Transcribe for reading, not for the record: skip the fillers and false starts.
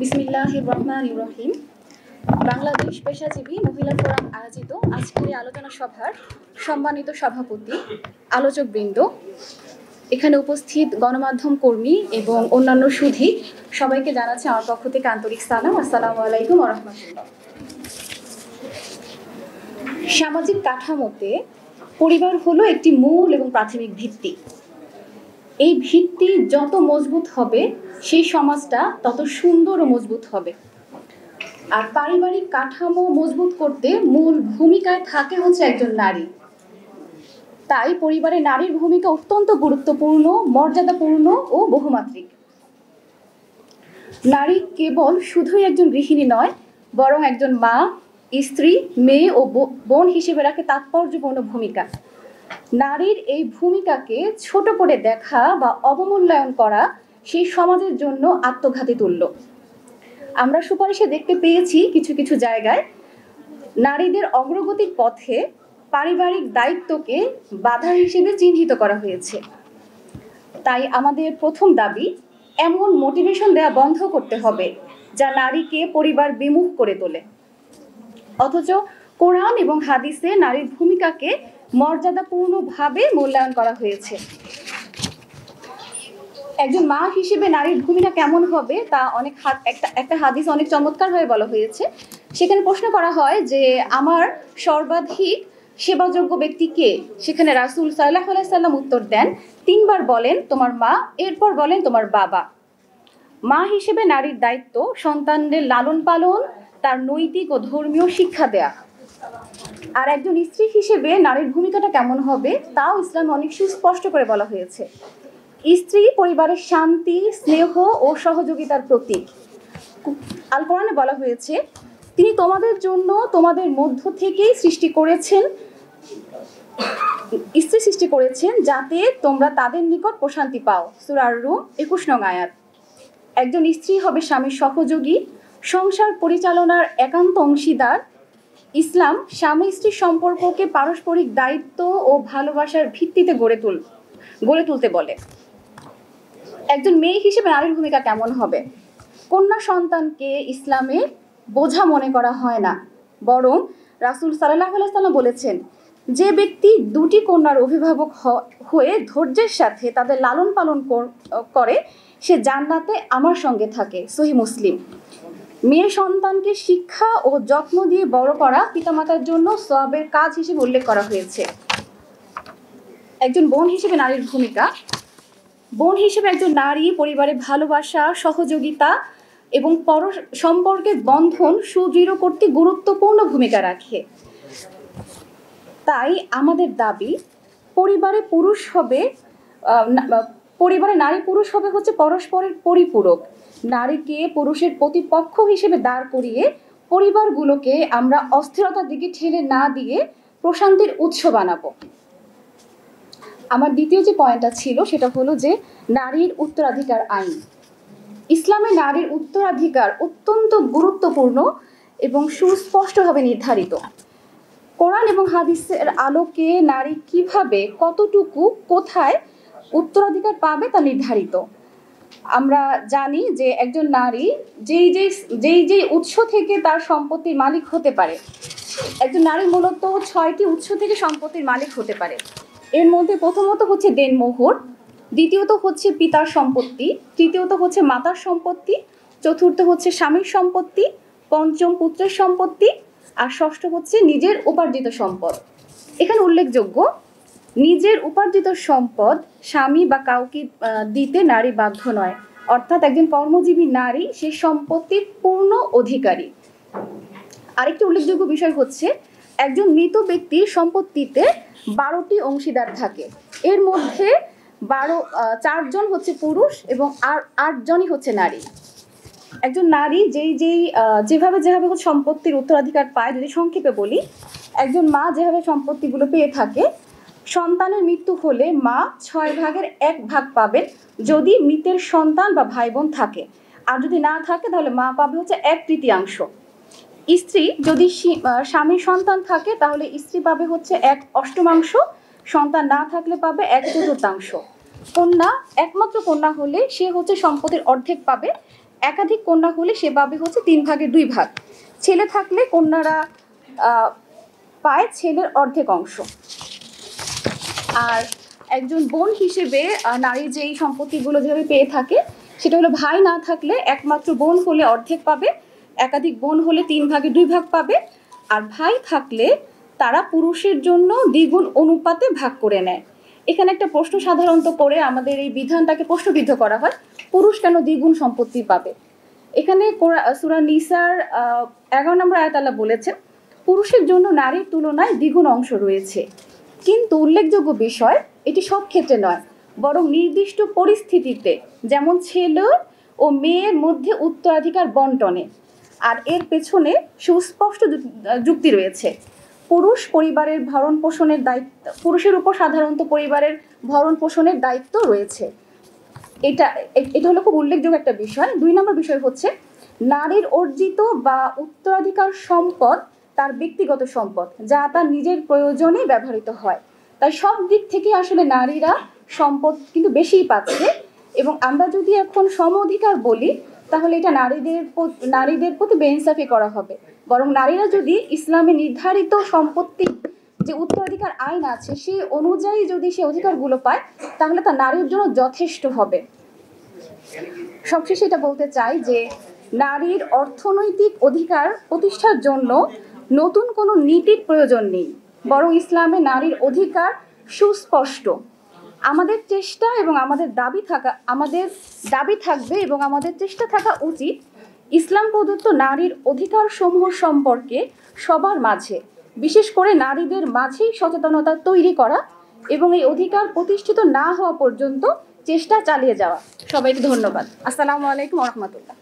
বিসমিল্লাহির রহমানির রহিম। বাংলাদেশ পেশাজীবী মহিলা ফোরাম আয়োজিত আজকের আলোচনা সভার সম্মানিত সভাপতি, আলোচকবৃন্দ, এখানে উপস্থিত গণমাধ্যম কর্মী এবং অন্যান্য সুধী সবাইকে জানাচ্ছি আমার পক্ষ থেকে আন্তরিক সালাম। আসসালামু আলাইকুম ওয়া রাহমাতুল্লাহ। সামাজিক কাঠামোতে পরিবার হলো একটি মূল এবং প্রাথমিক ভিত্তি। এই ভিত্তি যত মজবুত হবে সেই সমাজটা তত সুন্দর ও মজবুত হবে। আর পারিবারিক কাঠামো মজবুত করতে মূল ভূমিকায় থাকে হচ্ছে একজন নারী। তাই পরিবারে নারীর ভূমিকা অত্যন্ত গুরুত্বপূর্ণ, মর্যাদাপূর্ণ ও বহুমাত্রিক। নারী কেবল শুধুই একজন গৃহিণী নয়, বরং একজন মা, স্ত্রী, মেয়ে ও বোন হিসেবে রাখে তাৎপর্যপূর্ণ ভূমিকা। নারীর এই ভূমিকাকে ছোট করে দেখা বা অবমূল্যায়ন করা সেই সমাজের জন্য আত্মঘাতী তুল্য। আমরা সুপারিশে দেখতে পেয়েছি কিছু কিছু জায়গায় নারীদের অগ্রগতির পথে পারিবারিক দায়িত্বকে বাধা হিসেবে চিহ্নিত করা হয়েছে। তাই আমাদের প্রথম দাবি, এমন মোটিভেশন দেওয়া বন্ধ করতে হবে যা নারীকে পরিবার বিমুখ করে তোলে। অথচ কোরআন এবং হাদিসে নারীর ভূমিকাকে মর্যাদাপূর্ণভাবে মূল্যায়ন করা হয়েছে। একজন মা হিসেবে নারীর ভূমিকা কেমন হবে তা একটা হাদিস অনেক চমৎকারভাবে বলা হয়েছে। সেখানে প্রশ্ন করা হয় যে আমার সর্বাধিক সেবাযোগ্য ব্যক্তি কে? সেখানে রাসূল সাল্লাল্লাহু আলাইহি সাল্লাম উত্তর দেন, 3 বার বলেন তোমার মা, এরপর বলেন তোমার বাবা। মা হিসেবে নারীর দায়িত্ব সন্তানদের লালন পালন, তার নৈতিক ও ধর্মীয় শিক্ষা দেয়া। আর একজন স্ত্রী হিসেবে নারীর ভূমিকাটা কেমন হবে তাও ইসলামে অনেক সুস্পষ্ট করে বলা হয়েছে। স্ত্রী পরিবারের শান্তি, স্নেহ ও সহযোগিতার প্রতীক। আল কোরআনে বলা হয়েছে, তিনি তোমাদের জন্য তোমাদের মধ্য থেকেই সৃষ্টি করেছেন, স্ত্রী সৃষ্টি করেছেন যাতে তোমরা তাদের নিকট প্রশান্তি পাও। সূরা আর-রুম 21 নং আয়াত। একজন স্ত্রী হবে স্বামীর সহযোগী, সংসার পরিচালনার একান্ত অংশীদার। ইসলাম স্বামী স্ত্রীর সম্পর্ককে পারস্পরিক দায়িত্ব ও ভালোবাসার ভিত্তিতে গড়ে তুলতে বলে। একজন মেয়ে হিসেবে নারীর ভূমিকা কেমন হবে? কন্যা সন্তানকে ইসলামে বোঝা মনে করা হয় না, বরং রাসূল সাল্লাল্লাহু আলাইহি সাল্লাম বলেছেন, যে ব্যক্তি 2টি কন্যার অভিভাবক হয়ে ধৈর্যের সাথে তাদের লালন পালন করে সে জান্নাতে আমার সঙ্গে থাকে। সহিহ মুসলিম। মেয়ে সন্তানকে শিক্ষা ও যত্ন দিয়ে বড় করা পিতামাতার জন্য সওয়াবের কাজ হিসেবে উল্লেখ করা হয়েছে। একজন বোন হিসেবে নারীর ভূমিকা, বোন হিসেবে একজন নারী পরিবারে ভালোবাসা, সহযোগিতা এবং সম্পর্কের বন্ধন সুদৃঢ় করতে গুরুত্বপূর্ণ ভূমিকা রাখে। তাই আমাদের দাবি, পরিবারে নারী পুরুষ হবে হচ্ছে পরস্পরের পরিপূরক। নারীকে পুরুষের প্রতিপক্ষ হিসেবে দাঁড় করিয়ে পরিবারগুলোকে আমরা অস্থিরতার দিকে ঠেলে না দিয়ে প্রশান্তির উৎস বানাবো। আমার দ্বিতীয় যে পয়েন্টটা ছিল সেটা হলো যে নারীর উত্তরাধিকার আইন। ইসলামে নারীর উত্তরাধিকার অত্যন্ত গুরুত্বপূর্ণ এবং সুস্পষ্টভাবে নির্ধারিত। কোরআন এবং হাদিসের আলোকে নারী কিভাবে, কতটুকু, কোথায় উত্তরাধিকার পাবে তা নির্ধারিত। আমরা জানি যে একজন নারী যেই উৎস থেকে তার সম্পত্তির মালিক হতে পারে। একজন নারী মূলত 6টি উৎস থেকে সম্পত্তির মালিক হতে পারে। এর মধ্যে প্রথমত হচ্ছে দেনমোহর, দ্বিতীয়ত হচ্ছে পিতার সম্পত্তি, তৃতীয়ত হচ্ছে মাতার সম্পত্তি, চতুর্থ হচ্ছে স্বামীর সম্পত্তি, পঞ্চম পুত্রের সম্পত্তি, আর ষষ্ঠ হচ্ছে নিজের উপার্জিত সম্পদ। এখানে উল্লেখযোগ্য, নিজের উপার্জিত সম্পদ স্বামী বা কাউকে দিতে নারী বাধ্য নয়, অর্থাৎ একজন কর্মজীবী নারী সেই সম্পত্তির পূর্ণ অধিকারী। আরেকটি উল্লেখযোগ্য বিষয় হচ্ছে, একজন মৃত ব্যক্তির সম্পত্তিতে 12টি অংশীদার থাকে। এর মধ্যে 4 জন হচ্ছে পুরুষ এবং 8 জনই হচ্ছে নারী। একজন নারী যেভাবে সম্পত্তির উত্তরাধিকার পায়, যদি সংক্ষেপে বলি, একজন মা যেভাবে সম্পত্তিগুলো পেয়ে থাকে, সন্তানের মৃত্যু হলে মা 6 ভাগের 1 ভাগ পাবেন যদি মৃতের সন্তান বা ভাই বোন থাকে, আর যদি না থাকে তাহলে মা পাবে হচ্ছে 1/3। স্ত্রী যদি স্বামীর সন্তান থাকে তাহলে স্ত্রী পাবে হচ্ছে 1/8, সন্তান না থাকলে পাবে 1/4। কন্যা, একমাত্র কন্যা হলে সে হচ্ছে সম্পত্তির অর্ধেক পাবে একাধিক কন্যা হলে সে পাবে হচ্ছে 3/2 ছেলে থাকলে কন্যারা পায় ছেলের অর্ধেক অংশ। আর একজন বোন হিসেবে নারীর যে এই সম্পত্তিগুলো যেভাবে পেয়ে থাকে সেটা হলো ভাই না থাকলে একমাত্র বোন হলে অর্ধেক পাবে, একাধিক বোন হলে 3/2 পাবে, আর ভাই থাকলে তারা পুরুষের জন্য দ্বিগুণ অনুপাতে ভাগ করে নেয়। এখানে একটা প্রশ্ন সাধারণত করে আমাদের এই বিধানটাকে প্রশ্নবিদ্ধ করা হয়, পুরুষ কেন দ্বিগুণ সম্পত্তি পাবে। এখানে সূরা নিসার 11 নম্বর আয়াত আল্লাহ বলেছেন পুরুষের জন্য নারীর তুলনায় দ্বিগুণ অংশ রয়েছে, কিন্তু উল্লেখযোগ্য বিষয় এটি সব ক্ষেত্রে নয়, বরং নির্দিষ্ট পরিস্থিতিতে, যেমন ছেলে ও মেয়ের মধ্যে উত্তরাধিকার বন্টনে। আর এর পেছনে সুস্পষ্ট যুক্তি রয়েছে। পরিবারের ভরণ পোষণের দায়িত্ব, পুরুষের উপর সাধারণত পরিবারের ভরণ পোষণের দায়িত্ব রয়েছে। এটা এটা হলো খুব উল্লেখযোগ্য একটা বিষয়। 2 নম্বর বিষয় হচ্ছে নারীর অর্জিত বা উত্তরাধিকার সম্পদ তার ব্যক্তিগত সম্পদ, যা তার নিজের প্রয়োজনে ব্যবহৃত হয়। তাই সব দিক থেকে আসলে নারীরা সম্পদ কিন্তু বেশিই পাচ্ছে। এবং আমরা যদি এখন সম অধিকার বলি তাহলে এটা নারীদের প্রতি বেইনসাফি করা হবে। বরং নারীরা যদি ইসলামে নির্ধারিত সম্পত্তি যে উত্তরাধিকার আইন আছে সেই অনুযায়ী যদি সে অধিকারগুলো পায় তাহলে তা নারীর জন্য যথেষ্ট হবে। সবশেষে এটা বলতে চাই যে নারীর অর্থনৈতিক অধিকার প্রতিষ্ঠার জন্য নতুন কোনো নীতির প্রয়োজন নেই, বরং ইসলামে নারীর অধিকার সুস্পষ্ট। আমাদের চেষ্টা এবং আমাদের দাবি থাকবে এবং আমাদের চেষ্টা থাকা উচিত ইসলাম প্রদত্ত নারীর অধিকার সমূহ সম্পর্কে সবার মাঝে, বিশেষ করে নারীদের মাঝেই সচেতনতা তৈরি করা এবং এই অধিকার প্রতিষ্ঠিত না হওয়া পর্যন্ত চেষ্টা চালিয়ে যাওয়া। সবাইকে ধন্যবাদ। আসসালামু আলাইকুম ওয়া রাহমাতুল্লাহ।